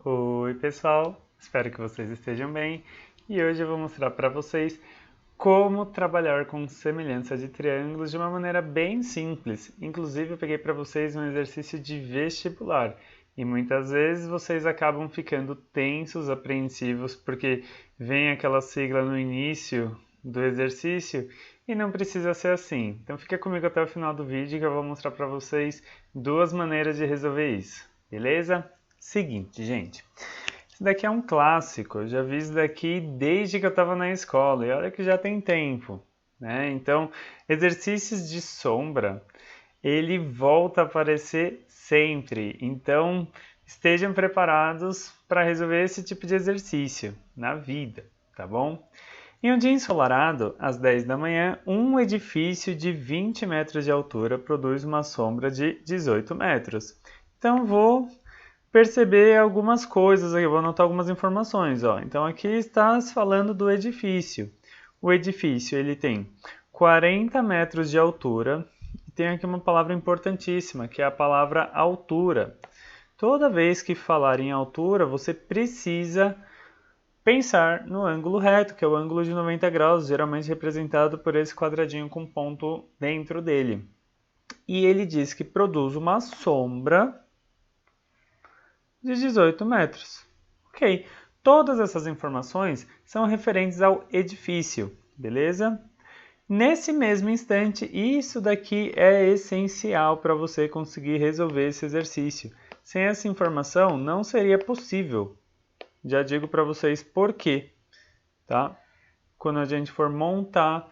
Oi pessoal, espero que vocês estejam bem e hoje eu vou mostrar para vocês como trabalhar com semelhança de triângulos de uma maneira bem simples. Inclusive eu peguei para vocês um exercício de vestibular e muitas vezes vocês acabam ficando tensos, apreensivos porque vem aquela sigla no início do exercício e não precisa ser assim. Então fica comigo até o final do vídeo que eu vou mostrar para vocês duas maneiras de resolver isso, beleza? Seguinte, gente. Isso daqui é um clássico. Eu já vi isso daqui desde que eu estava na escola. E olha que já tem tempo, né? Então, exercícios de sombra, ele volta a aparecer sempre. Então, estejam preparados para resolver esse tipo de exercício na vida, tá bom? Em um dia ensolarado, às 10 da manhã, um edifício de 20 metros de altura produz uma sombra de 18 metros. Então, vou perceber algumas coisas aqui, eu vou anotar algumas informações, ó. Então aqui está se falando do edifício. O edifício ele tem 40 metros de altura e tem aqui uma palavra importantíssima, que é a palavra altura. Toda vez que falar em altura, você precisa pensar no ângulo reto, que é o ângulo de 90 graus, geralmente representado por esse quadradinho com ponto dentro dele. E ele diz que produz uma sombra de 18 metros. Ok, todas essas informações são referentes ao edifício, beleza? Nesse mesmo instante, isso daqui é essencial para você conseguir resolver esse exercício. Sem essa informação, não seria possível. Já digo para vocês por quê, tá? Quando a gente for montar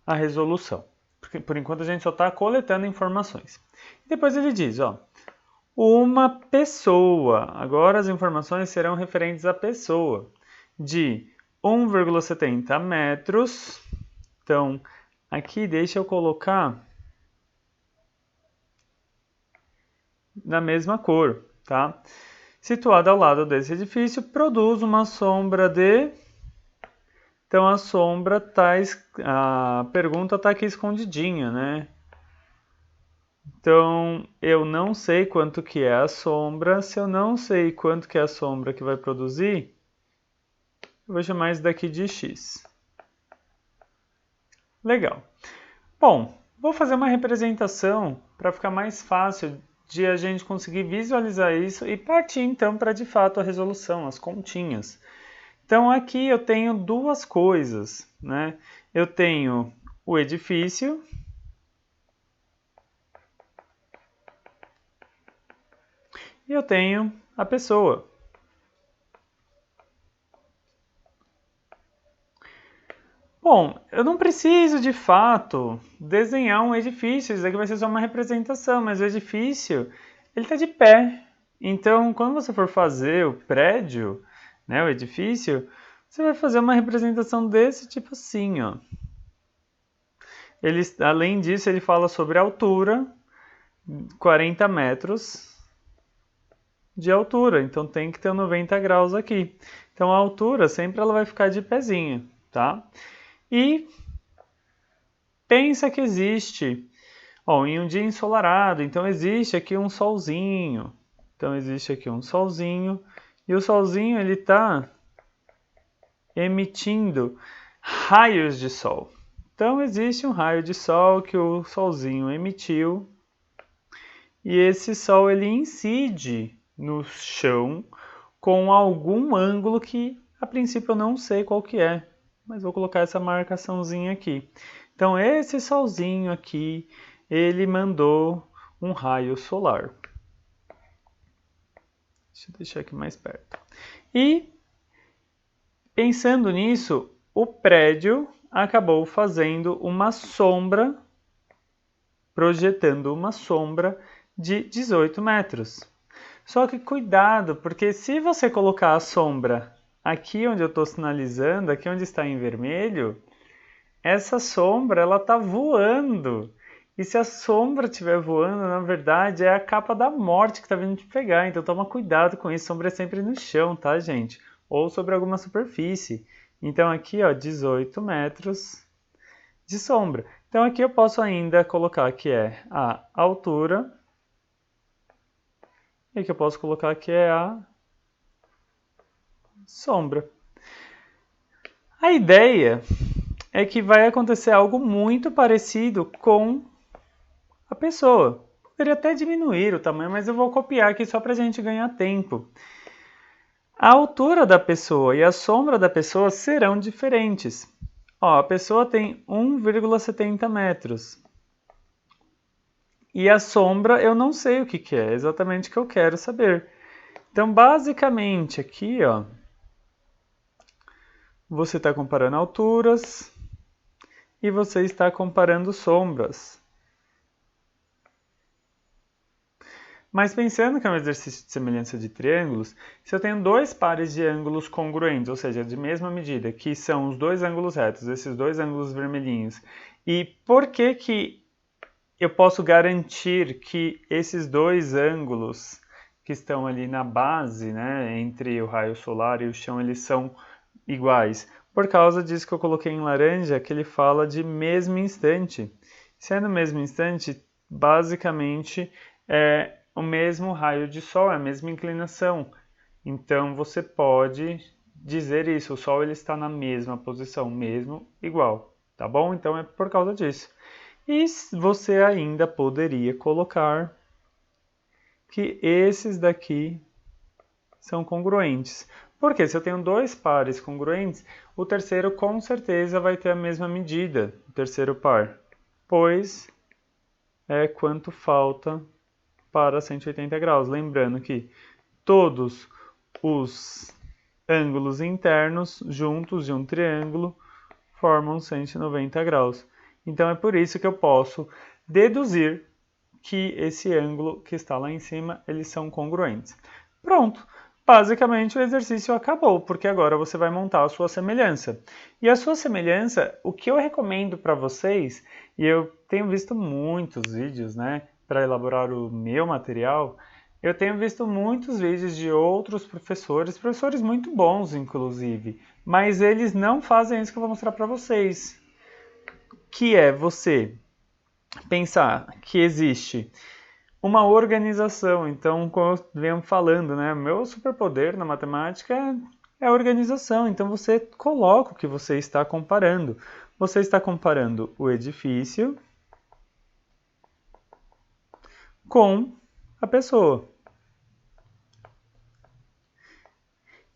a resolução. Porque, por enquanto a gente só está coletando informações. Depois ele diz, ó, uma pessoa. Agora as informações serão referentes à pessoa. De 1,70 metros. Então, aqui deixa eu colocar na mesma cor, tá? Situada ao lado desse edifício, produz uma sombra de... Então, a sombra tá... A pergunta está aqui escondidinha, né? Então, eu não sei quanto que é a sombra. Se eu não sei quanto que é a sombra que vai produzir, eu vou chamar isso daqui de x. Legal. Bom, vou fazer uma representação para ficar mais fácil de a gente conseguir visualizar isso e partir então para de fato a resolução, as continhas. Então aqui eu tenho duas coisas, né? Eu tenho o edifício e eu tenho a pessoa. Bom, eu não preciso de fato desenhar um edifício, isso aqui vai ser só uma representação, mas o edifício ele está de pé. Então, quando você for fazer o prédio, né, o edifício, você vai fazer uma representação desse tipo assim, ó. Ele, além disso, ele fala sobre a altura, 40 metros de altura, então tem que ter 90 graus aqui. Então a altura sempre ela vai ficar de pezinho, tá? E pensa que existe, ó, em um dia ensolarado, então existe aqui um solzinho. Então existe aqui um solzinho e o solzinho ele está emitindo raios de sol. Então existe um raio de sol que o solzinho emitiu e esse sol ele incide no chão com algum ângulo que a princípio eu não sei qual que é, mas vou colocar essa marcaçãozinha aqui. Então esse solzinho aqui, ele mandou um raio solar. Deixa eu deixar aqui mais perto. E pensando nisso, o prédio acabou fazendo uma sombra, projetando uma sombra de 18 metros. Só que cuidado, porque se você colocar a sombra aqui onde eu estou sinalizando, aqui onde está em vermelho, essa sombra ela está voando. E se a sombra estiver voando, na verdade é a capa da morte que está vindo te pegar. Então toma cuidado com isso, sombra é sempre no chão, tá, gente? Ou sobre alguma superfície. Então aqui, ó, 18 metros de sombra. Então aqui eu posso ainda colocar que é a altura. E aqui eu posso colocar que é a sombra. A ideia é que vai acontecer algo muito parecido com a pessoa. Poderia até diminuir o tamanho, mas eu vou copiar aqui só para a gente ganhar tempo. A altura da pessoa e a sombra da pessoa serão diferentes. Ó, a pessoa tem 1,70 metros. E a sombra eu não sei o que é exatamente o que eu quero saber. Então, basicamente, aqui, ó, você está comparando alturas e você está comparando sombras. Mas pensando que é um exercício de semelhança de triângulos, se eu tenho dois pares de ângulos congruentes, ou seja, de mesma medida, que são os dois ângulos retos, esses dois ângulos vermelhinhos, e por que eu posso garantir que esses dois ângulos que estão ali na base, né, entre o raio solar e o chão, eles são iguais? Por causa disso que eu coloquei em laranja, que ele fala de mesmo instante. Se é no mesmo instante, basicamente é o mesmo raio de Sol, é a mesma inclinação. Então você pode dizer isso, o Sol ele está na mesma posição, mesmo igual, tá bom? Então é por causa disso. E você ainda poderia colocar que esses daqui são congruentes. Porque se eu tenho dois pares congruentes, o terceiro com certeza vai ter a mesma medida, o terceiro par, pois é quanto falta para 180 graus. Lembrando que todos os ângulos internos juntos de um triângulo formam 190 graus. Então é por isso que eu posso deduzir que esse ângulo que está lá em cima, eles são congruentes. Pronto! Basicamente o exercício acabou, porque agora você vai montar a sua semelhança. E a sua semelhança, o que eu recomendo para vocês, e eu tenho visto muitos vídeos, né, para elaborar o meu material, eu tenho visto muitos vídeos de outros professores muito bons inclusive, mas eles não fazem isso que eu vou mostrar para vocês, que é você pensar que existe uma organização. Então, como eu venho falando, né, meu superpoder na matemática é a organização. Então, você coloca o que você está comparando. Você está comparando o edifício com a pessoa.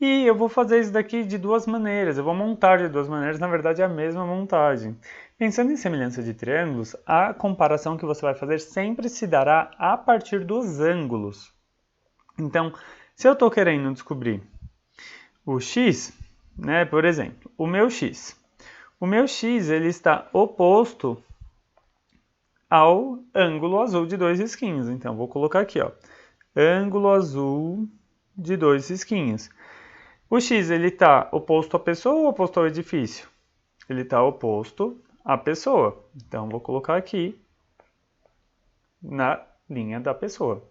E eu vou fazer isso daqui de duas maneiras, eu vou montar de duas maneiras, na verdade é a mesma montagem. Pensando em semelhança de triângulos, a comparação que você vai fazer sempre se dará a partir dos ângulos. Então, se eu estou querendo descobrir o x, né, por exemplo, o meu x ele está oposto ao ângulo azul de dois risquinhos. Então, vou colocar aqui, ó, ângulo azul de dois risquinhos. O x ele está oposto à pessoa ou oposto ao edifício? Ele está oposto à pessoa. Então, vou colocar aqui na linha da pessoa.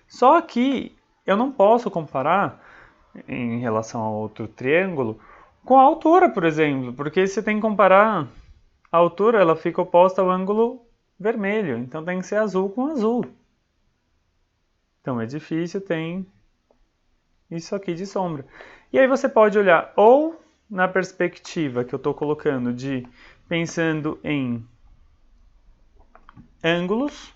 Só que eu não posso comparar, em relação a outro triângulo, com a altura, por exemplo, porque você tem que comparar a altura, ela fica oposta ao ângulo vermelho, então tem que ser azul com azul. Então, o edifício tem isso aqui de sombra. E aí você pode olhar ou na perspectiva que eu estou colocando de pensando em ângulos,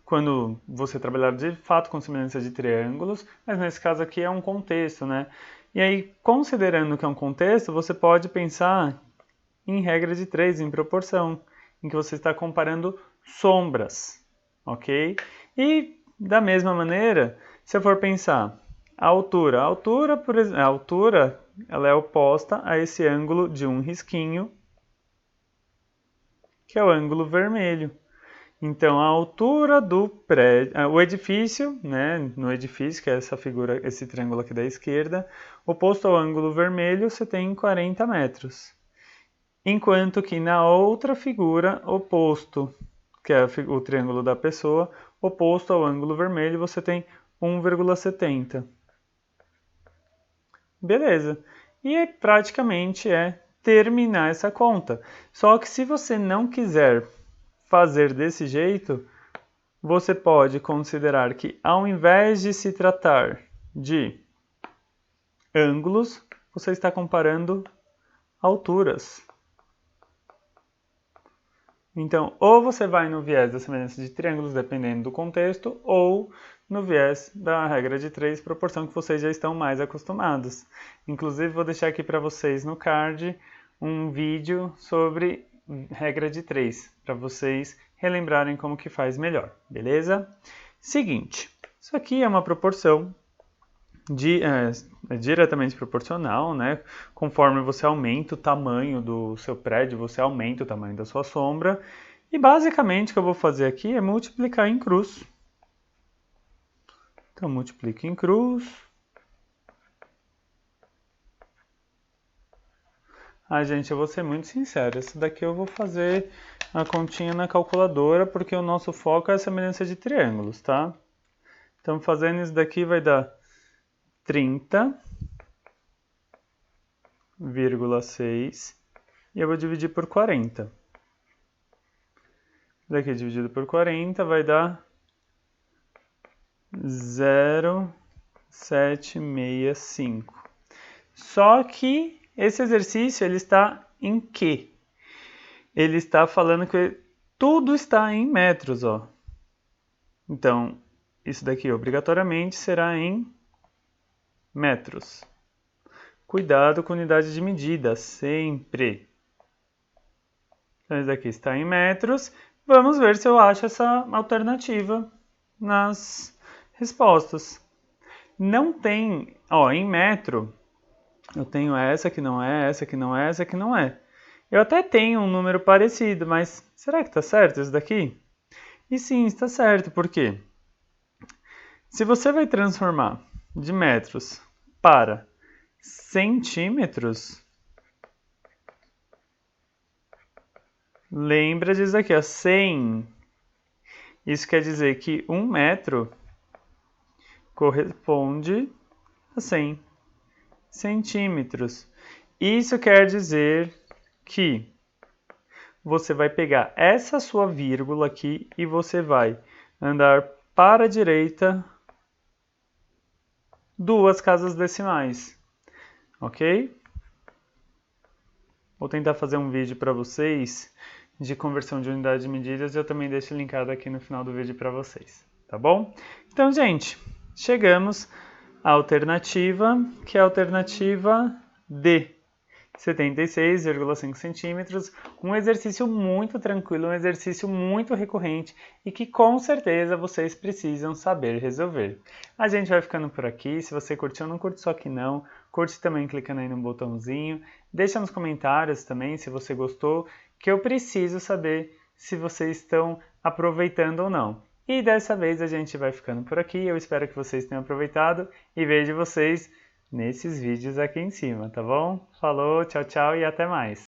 quando você trabalhar de fato com semelhança de triângulos, mas nesse caso aqui é um contexto, né? E aí, considerando que é um contexto, você pode pensar em regra de 3, em proporção, em que você está comparando sombras, ok? E da mesma maneira, se eu for pensar a altura ela é oposta a esse ângulo de um risquinho, que é o ângulo vermelho. Então, a altura do prédio, o edifício, né, no edifício, que é essa figura, esse triângulo aqui da esquerda, oposto ao ângulo vermelho, você tem 40 metros. Enquanto que na outra figura, oposto, que é o triângulo da pessoa, oposto ao ângulo vermelho, você tem 1,70. Beleza. E aí, praticamente é terminar essa conta. Só que se você não quiser fazer desse jeito, você pode considerar que ao invés de se tratar de ângulos, você está comparando alturas. Então, ou você vai no viés da semelhança de triângulos, dependendo do contexto, ou no viés da regra de 3, proporção que vocês já estão mais acostumados. Inclusive, vou deixar aqui para vocês no card um vídeo sobre regra de 3, para vocês relembrarem como que faz melhor, beleza? Seguinte, isso aqui é uma proporção diretamente proporcional, né? Conforme você aumenta o tamanho do seu prédio, você aumenta o tamanho da sua sombra. E basicamente o que eu vou fazer aqui é multiplicar em cruz. Então, multiplico em cruz. Gente, eu vou ser muito sincero. Esse daqui eu vou fazer a continha na calculadora, porque o nosso foco é a semelhança de triângulos, tá? Então, fazendo isso daqui vai dar 30,6 e eu vou dividir por 40. Isso daqui dividido por 40 vai dar 0,765. Só que esse exercício ele está em quê? Ele está falando que tudo está em metros, ó. Então, isso daqui obrigatoriamente será em metros. Cuidado com unidade de medida, sempre. Então, isso daqui está em metros. Vamos ver se eu acho essa alternativa nas respostas. Não tem, ó, em metro, eu tenho essa que não é, essa que não é, essa que não é. Eu até tenho um número parecido, mas será que está certo isso daqui? E sim, está certo, por quê? Se você vai transformar de metros para centímetros, lembra disso aqui, ó, 100. Isso quer dizer que 1 metro corresponde a 100 centímetros. Isso quer dizer que você vai pegar essa sua vírgula aqui e você vai andar para a direita 2 casas decimais, ok? Vou tentar fazer um vídeo para vocês de conversão de unidade de medidas e eu também deixo linkado aqui no final do vídeo para vocês, tá bom? Então, gente, chegamos à alternativa, que é a alternativa D. 76,5 centímetros, um exercício muito tranquilo, um exercício muito recorrente e que com certeza vocês precisam saber resolver. A gente vai ficando por aqui, se você curtiu, não curte só aqui não, curte também clicando aí no botãozinho, deixa nos comentários também se você gostou, que eu preciso saber se vocês estão aproveitando ou não. E dessa vez a gente vai ficando por aqui, eu espero que vocês tenham aproveitado e vejo vocês nesses vídeos aqui em cima, tá bom? Falou, tchau, tchau e até mais!